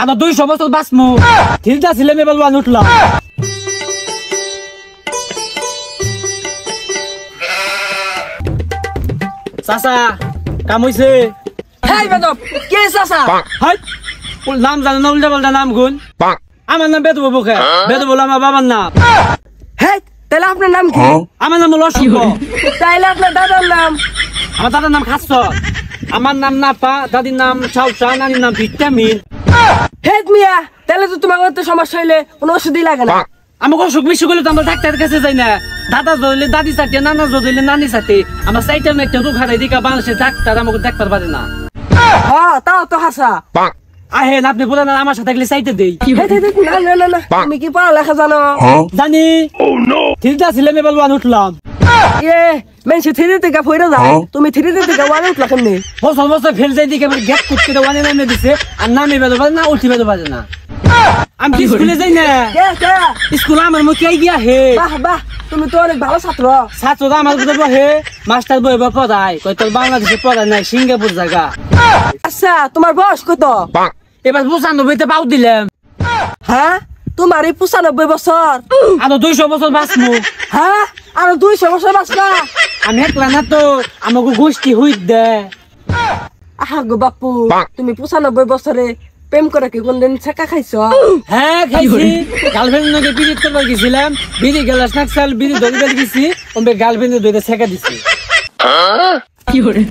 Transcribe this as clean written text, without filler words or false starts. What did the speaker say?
আমার 200 বছর বাঁচমু ঠিকটা ছিলাম এবার ওয়ান উঠলাম চাচা কাম হইছে হেই বেদব কে চাচা হাই ওর নাম জানো না উল্টা পাল্টা নাম গুন আমার নাম বেদ বাবু খে বেদ বলে আমার বাবার নাম হেই তাহলে আপনার নাম কি আমার নাম হলো অশুভ তাইলে আপনার দাদার নাম আমার দাদার নাম খাচ্ছ আমার নাম নাপা দাদির নাম সাউসা নানির নাম ভিটামিন হেদ মিয়া তাহলে তো তোমার তো সমস্যা হইলে কোনো ওষুধই লাগে না আমাকে অসুখ বিসুখ হলে তো আমরা ডাক্তারের কাছে যাই না দাদা ধরলে দাদি চাটে নানা ধরলে নানি চাটে আমার সাইটের একটা রোগ হারাই দিকা বাংলাদেশের ডাক্তার আমাকে দেখতে পারে না হ্যাঁ তাও তো হাসা আহেন আপনি বলেন আমার সাথে গেলে চাইতে দেই না তুমি কি পড়ালেখা জানো জানি ঠিকটা ছিলাম এবার ওয়ান উঠলাম এ মেনসে থ্রি থেকে ফইরা যায় তুমি থ্রি থেকে ওয়ানে উঠলা কেমনে বছর বছর ফেল যাই দিকে গ্যাপ করতে ওয়ানে নামে দিছে আর নামে বেদো পারে না উঠি বেদো পারে না আমি কি স্কুলে যাই না কে কে স্কুল আমার মুখে গিয়া হে বাহ বাহ তুমি তো অনেক ভালো ছাত্র ছাত্ররা আমার কাছে বহে মাস্টার বই পড়ায় কই তোর বাংলাদেশে পড়ায় নাই সিঙ্গাপুর জায়গা আচ্ছা তোমার বয়স কত এবার 95তে পাও দিলাম হ্যাঁ তোমার এই 95 বছর আরো 200 বছর বাঁচমু হ্যাঁ আর 200 বছর বাঁচবা আমি একলা না তো আমাকে গোষ্ঠী হইত দে আহা গো বাপু তুমি 95 বছরে প্রেম করে কি কোনদিন ছেকা খাইছো হ্যাঁ খাইছি গার্লফ্রেন্ড নাকি বিড়ি করবার গেছিলাম বিড়ি গেলাস না চাল বিড়ি ধরে গেছি ওমবে গার্লফ্রেন্ড ধরে ছেকা দিছি কি করে